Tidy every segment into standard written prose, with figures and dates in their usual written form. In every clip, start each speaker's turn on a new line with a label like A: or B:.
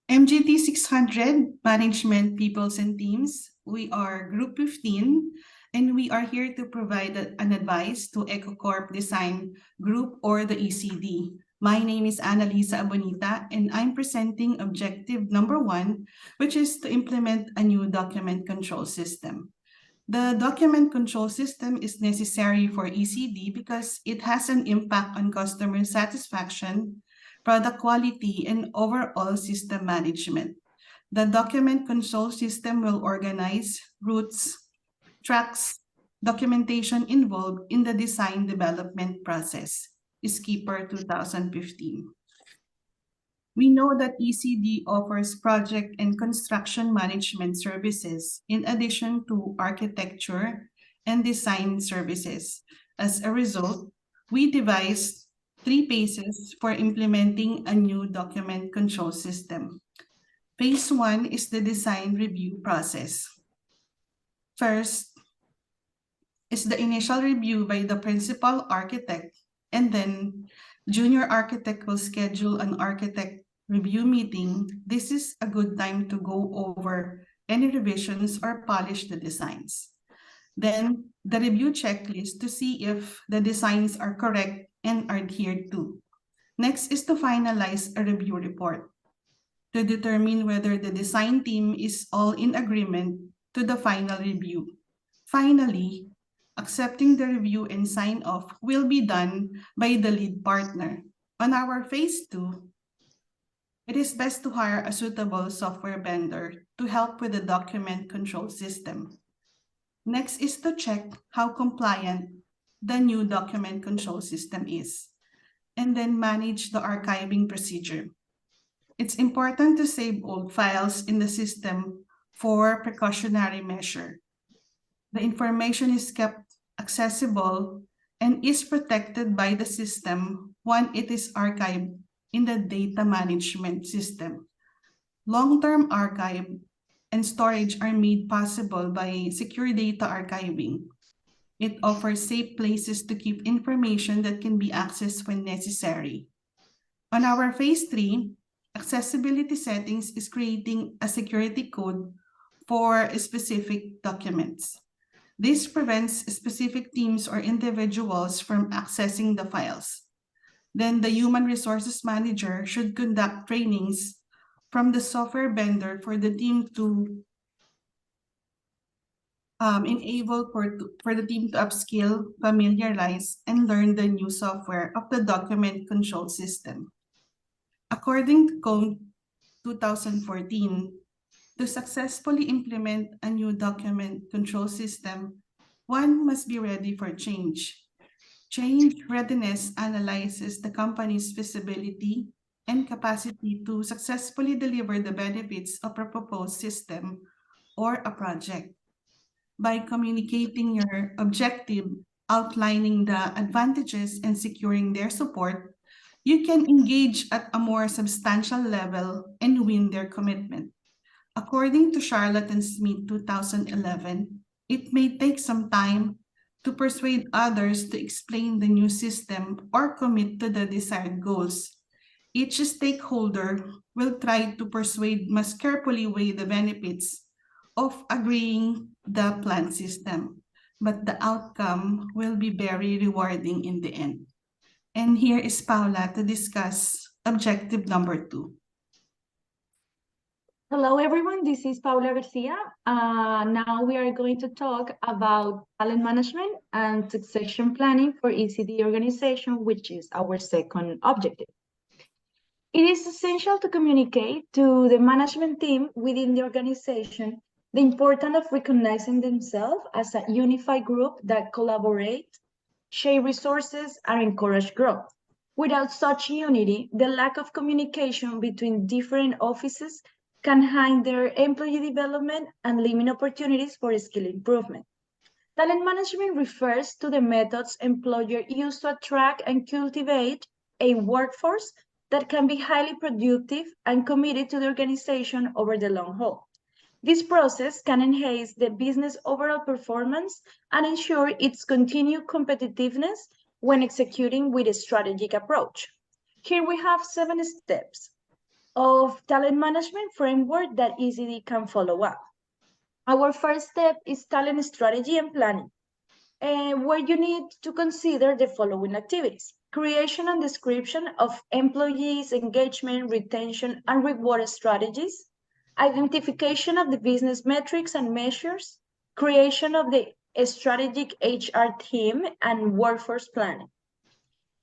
A: MGT 600, Management, Peoples and Teams. We are Group 15, and we are here to provide an advice to EcoCorp Design Group or the ECD. My name is Annalisa Abonita, and I'm presenting objective number 1, which is to implement a new document control system. The document control system is necessary for ECD because it has an impact on customer satisfaction, product quality, and overall system management. The document control system will organize routes, tracks, documentation involved in the design development process. Skipper 2015. We know that ECD offers project and construction management services in addition to architecture and design services. As a result, we devised 3 phases for implementing a new document control system. Phase 1 is the design review process. First is the initial review by the principal architect, and then junior architect will schedule an architect review meeting. This is a good time to go over any revisions or polish the designs. Then the review checklist to see if the designs are correct and are adhered to. Next is to finalize a review report to determine whether the design team is all in agreement to the final review. Finally, accepting the review and sign off will be done by the lead partner. On our phase 2, it is best to hire a suitable software vendor to help with the document control system. Next is to check how compliant the new document control system is, and then manage the archiving procedure. It's important to save old files in the system for precautionary measure. The information is kept accessible and is protected by the system when it is archived in the data management system. Long-term archive and storage are made possible by secure data archiving. It offers safe places to keep information that can be accessed when necessary. On our phase 3, accessibility settings is creating a security code for specific documents. This prevents specific teams or individuals from accessing the files. Then the human resources manager should conduct trainings from the software vendor for the team to enable for the team to upskill, familiarize, and learn the new software of the document control system. According to Code 2014, to successfully implement a new document control system, one must be ready for change. Change readiness analyzes the company's feasibility and capacity to successfully deliver the benefits of a proposed system or a project. By communicating your objective, outlining the advantages, and securing their support, you can engage at a more substantial level and win their commitment. According to Charlotte and Smith 2011, it may take some time to persuade others to explain the new system or commit to the desired goals. Each stakeholder will try to persuade must carefully weigh the benefits of agreeing the plan system, but the outcome will be very rewarding in the end. And here is Paula to discuss objective number 2.
B: Hello, everyone. This is Paula Garcia. Now we are going to talk about talent management and succession planning for ECD organization, which is our second objective. It is essential to communicate to the management team within the organization the importance of recognizing themselves as a unified group that collaborate, share resources, and encourage growth. Without such unity, the lack of communication between different offices can hinder employee development and limit opportunities for skill improvement. Talent management refers to the methods employers use to attract and cultivate a workforce that can be highly productive and committed to the organization over the long haul. This process can enhance the business overall performance and ensure its continued competitiveness when executing with a strategic approach. Here we have 7 steps. of talent management framework that ECD can follow up. Our first step is talent strategy and planning, where you need to consider the following activities: creation and description of employees' engagement, retention, and reward strategies, identification of the business metrics and measures, creation of the strategic HR team, and workforce planning.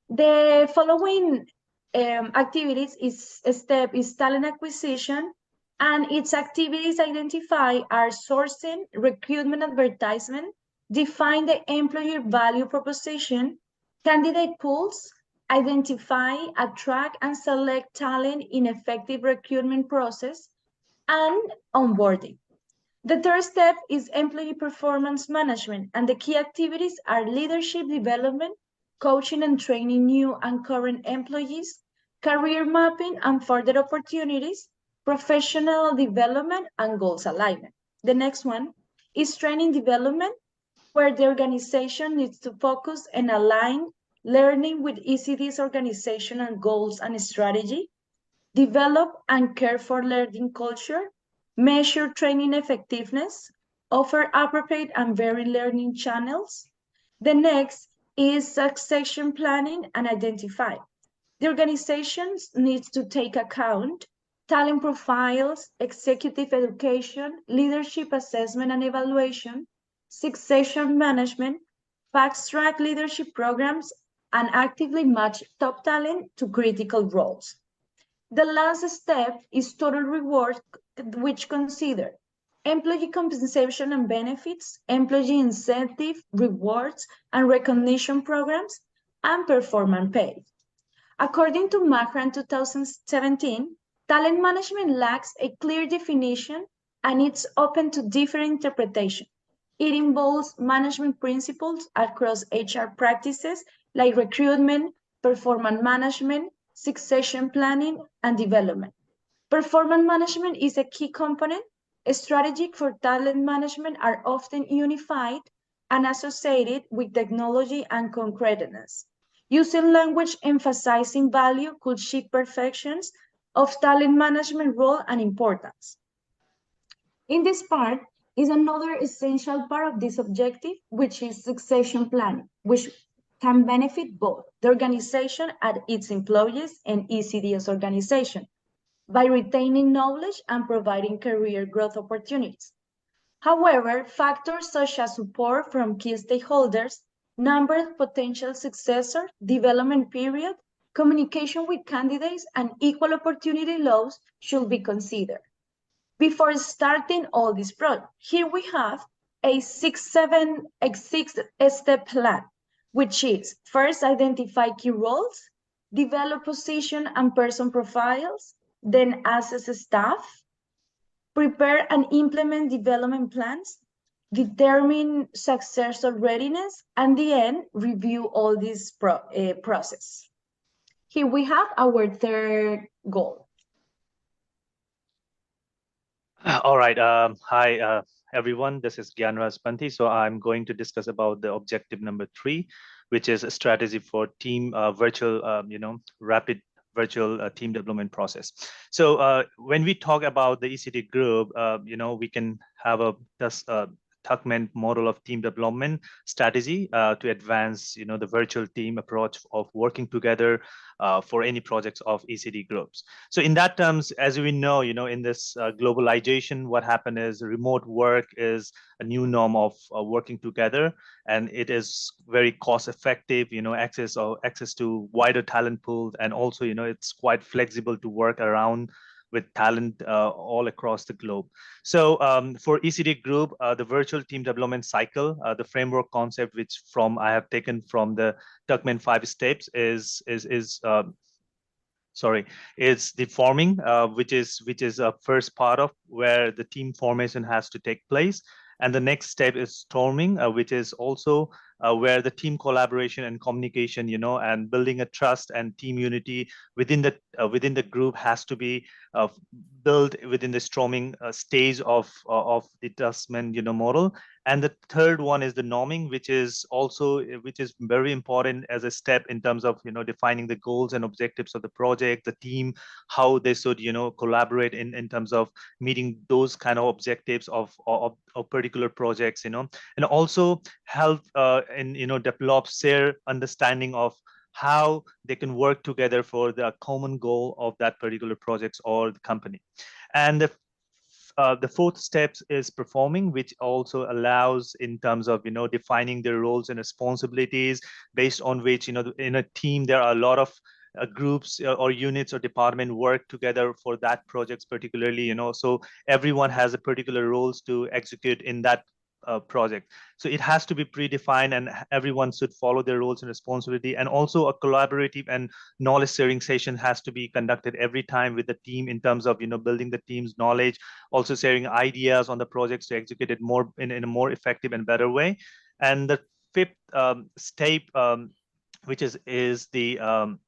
B: The following activities step is talent acquisition, and its activities identify are sourcing, recruitment, advertisement, define the employer value proposition, candidate pools, identify, attract, and select talent in effective recruitment process, and onboarding. The third step is employee performance management, and the key activities are leadership development, coaching and training new and current employees, career mapping and further opportunities, professional development, and goals alignment. The next one is training development, where the organization needs to focus and align learning with ECD's organizational goals and strategy, develop and care for learning culture, measure training effectiveness, offer appropriate and varied learning channels. The next is succession planning and identify. The organization needs to take account talent profiles, executive education, leadership assessment and evaluation, succession management, fast-track leadership programs, and actively match top talent to critical roles. The last step is total reward, which consider employee compensation and benefits, employee incentive, rewards, and recognition programs, and performance pay. According to Mahran 2017, talent management lacks a clear definition and it's open to different interpretation. It involves management principles across HR practices like recruitment, performance management, succession planning, and development. Performance management is a key component. Strategies for talent management are often unified and associated with technology and concreteness. Using language emphasizing value could shift perceptions of talent management role and importance. In this part is another essential part of this objective, which is succession planning, which can benefit both the organization and its employees and ECD's organization by retaining knowledge and providing career growth opportunities. However, factors such as support from key stakeholders, number of potential successors, development period, communication with candidates, and equal opportunity laws should be considered. Before starting all this project, here we have a six-step plan, which is first identify key roles, develop position and person profiles, then assess staff, prepare and implement development plans, determine successor readiness, and the end, review all this process. Here we have our third goal.
C: All right. Hi, everyone. This is Gyanraj Panthi. So I'm going to discuss about the objective number 3, which is a strategy for team virtual, rapid virtual team development process. So when we talk about the ECD group, we can have a Tuckman model of team development strategy to advance, the virtual team approach of working together for any projects of ECD groups. So in that terms, as we know, in this globalization, what happened is remote work is a new norm of working together, and it is very cost effective, access to wider talent pool, and also, it's quite flexible to work around with talent all across the globe. So for ECD group, the virtual team development cycle, the framework concept, which I have taken from the Tuckman 5 steps is the forming, which is a first part of where the team formation has to take place. And the next step is storming, which is also where the team collaboration and communication, and building a trust and team unity within the group has to be built within the storming stage of the Tussman, model. And the third one is the norming, which is very important as a step in terms of defining the goals and objectives of the project, the team, how they should collaborate in terms of meeting those kind of objectives of particular projects, and also help in develop shared understanding of how they can work together for the common goal of that particular projects or the company. And the fourth step is performing, which also allows in terms of defining their roles and responsibilities, based on which in a team there are a lot of groups or units or department work together for that projects particularly, so everyone has a particular roles to execute in that project. So it has to be predefined, and everyone should follow their roles and responsibility. And also a collaborative and knowledge sharing session has to be conducted every time with the team in terms of building the team's knowledge, also sharing ideas on the projects to execute it more in a more effective and better way. And the fifth step, which is the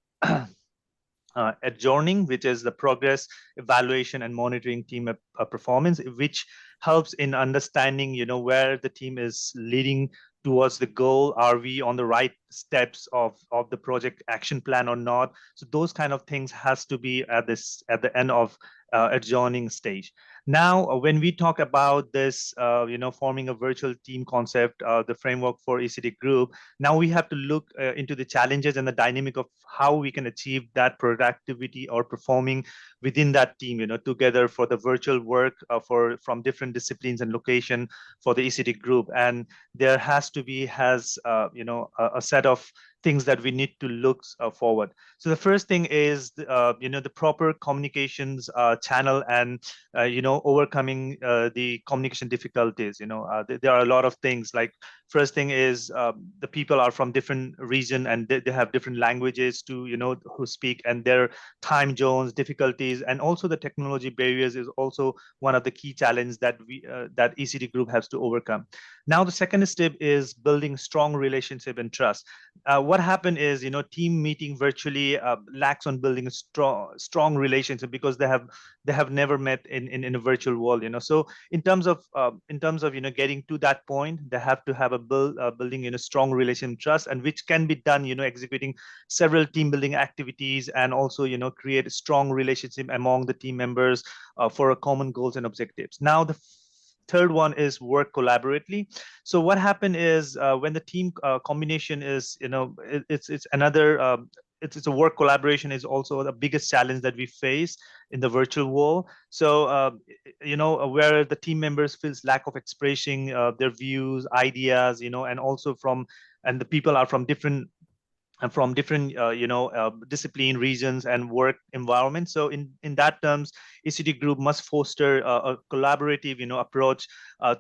C: adjourning, which is the progress evaluation and monitoring team performance, which helps in understanding where the team is leading towards the goal. Are we on the right steps of the project action plan or not? So those kind of things has to be at the end of adjourning stage. Now, when we talk about this, forming a virtual team concept, the framework for ECD group, now we have to look into the challenges and the dynamic of how we can achieve that productivity or performing within that team, together for the virtual work from different disciplines and location for the ECD group. And there has to be a set of things that we need to look forward. So the first thing is the proper communications channel, and overcoming the communication difficulties. There are a lot of things. Like, first thing is the people are from different region, and they have different languages to who speak, and their time zones difficulties, and also the technology barriers is also one of the key challenges that that ECD group has to overcome. Now the second step is building strong relationship and trust. What happened is team meeting virtually lacks on building a strong relationship, because they have never met in a virtual world. So in terms of getting to that point, they have to have a building a strong relation trust, and which can be done executing several team building activities, and also create a strong relationship among the team members for a common goals and objectives. Now the third one is work collaboratively. So what happened is when the team combination is it's another it's a work collaboration is also the biggest challenge that we face in the virtual world. So where the team members feels lack of expressing their views, ideas, and also and the people are from different discipline, regions, and work environments. So in that terms, ECD group must foster a collaborative approach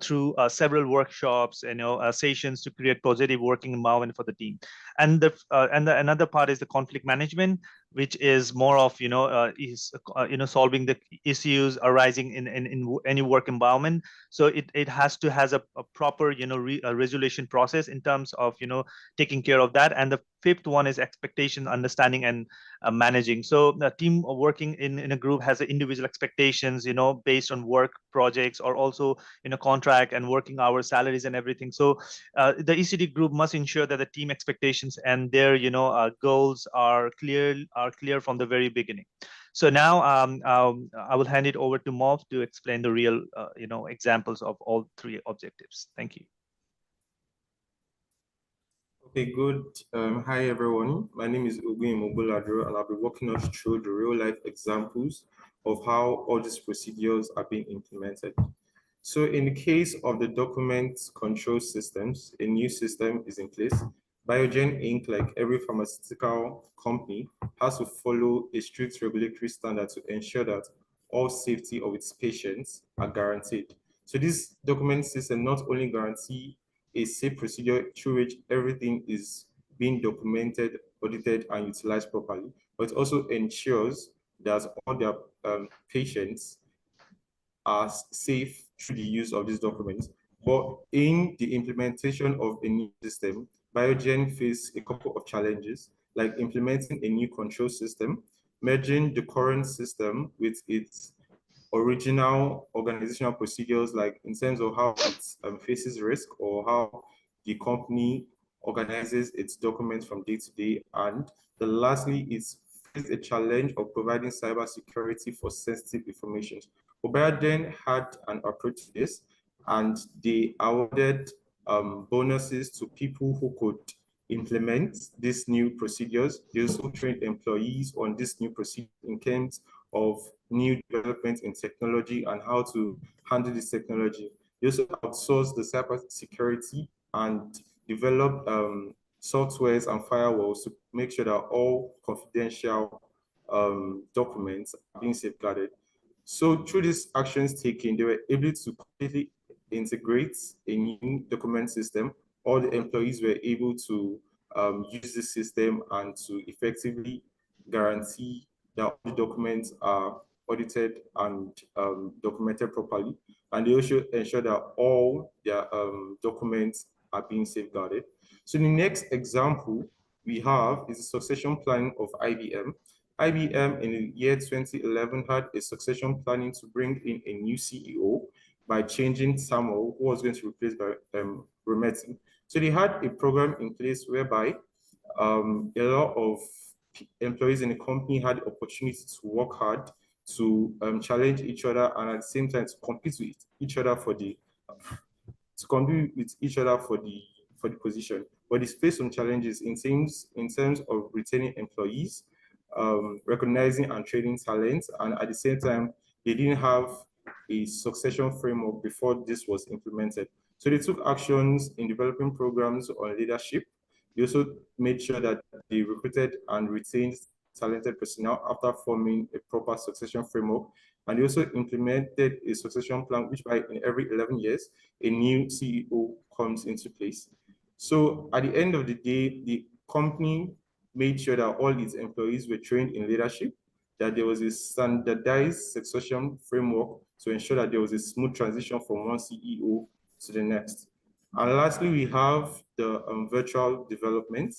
C: through several workshops, sessions, to create positive working environment for the team. And another part is the conflict management, which is more of solving the issues arising in any work environment. So it has a proper resolution process in terms of taking care of that. And the fifth one is expectation, understanding, and managing. So the team working in a group has individual expectations, based on work projects, or also contract and working hours, salaries, and everything. So the ECD group must ensure that the team expectations and their goals are clear from the very beginning. So now I will hand it over to Mov to explain the real examples of all three objectives. Thank you.
D: Okay, good. Hi, everyone. My name is Uguin Mobuladro, and I'll be walking us through the real-life examples of how all these procedures are being implemented. So in the case of the document control systems, a new system is in place. Biogen Inc., like every pharmaceutical company, has to follow a strict regulatory standard to ensure that all safety of its patients are guaranteed. So this document system not only guarantees a safe procedure through which everything is being documented, audited, and utilized properly, but also ensures that all their patients are safe through the use of these documents. But in the implementation of a new system, Biogen faced a couple of challenges, like implementing a new control system, merging the current system with its original organizational procedures, like in terms of how it faces risk or how the company organizes its documents from day to day. And lastly, it's faced a challenge of providing cybersecurity for sensitive information. Biogen had an approach to this, and they awarded bonuses to people who could implement these new procedures. They also trained employees on this new procedure in terms of new developments in technology and how to handle this technology. They also outsourced the cybersecurity and developed softwares and firewalls to make sure that all confidential documents are being safeguarded. So through these actions taken, they were able to completely integrate a new document system. All the employees were able to use the system and to effectively guarantee that all the documents are audited and documented properly. And they also ensure that all their documents are being safeguarded. So the next example we have is succession planning of IBM. IBM in the year 2011 had a succession planning to bring in a new CEO by changing Samuel, who was going to replace by Rometi. So they had a program in place whereby a lot of employees in the company had the opportunity to work hard, to challenge each other, and at the same time to compete with each other for the position. But it's faced some challenges in terms of retaining employees, recognizing and training talent, and at the same time, they didn't have a succession framework before this was implemented. So they took actions in developing programs on leadership. They also made sure that they recruited and retained talented personnel after forming a proper succession framework. And they also implemented a succession plan, which by in every 11 years, a new CEO comes into place. So at the end of the day, the company made sure that all its employees were trained in leadership, that there was a standardized succession framework to ensure that there was a smooth transition from one CEO to the next. And lastly, we have the virtual development.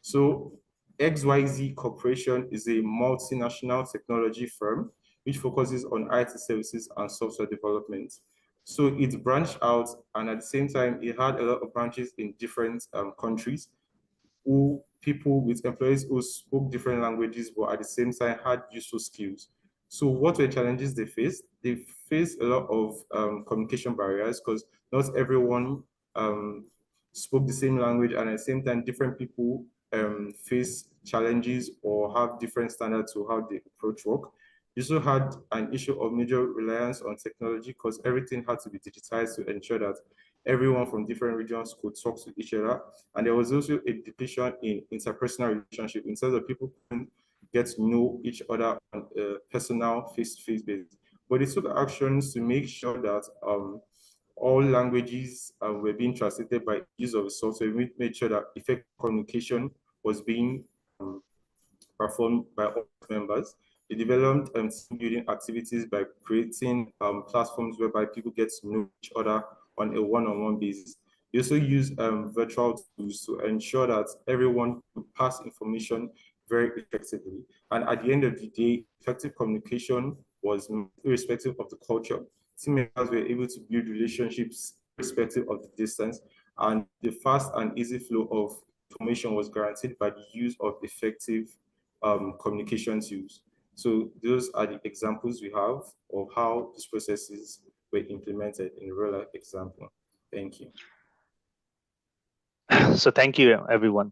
D: So XYZ Corporation is a multinational technology firm which focuses on IT services and software development. So it branched out, and at the same time, it had a lot of branches in different countries, people with employees who spoke different languages, but at the same time had useful skills. So what were challenges they faced? They faced a lot of communication barriers because not everyone spoke the same language, and at the same time, different people face challenges or have different standards to how they approach work. You also had an issue of major reliance on technology because everything had to be digitized to ensure that everyone from different regions could talk to each other. And there was also a depletion in interpersonal relationship in terms of people couldn't get to know each other on a personal face-to-face basis. But they took actions to make sure that all languages were being translated by use of the software. We made sure that effective communication was being performed by all members. They developed team building activities by creating platforms whereby people get to know each other on a one-on-one basis. They also use virtual tools to ensure that everyone could pass information very effectively. And at the end of the day, effective communication was irrespective of the culture. Team members were able to build relationships irrespective of the distance, and the fast and easy flow of information was guaranteed by the use of effective communication tools. So those are the examples we have of how these processes were implemented in a real life example. Thank you.
C: So thank you, everyone.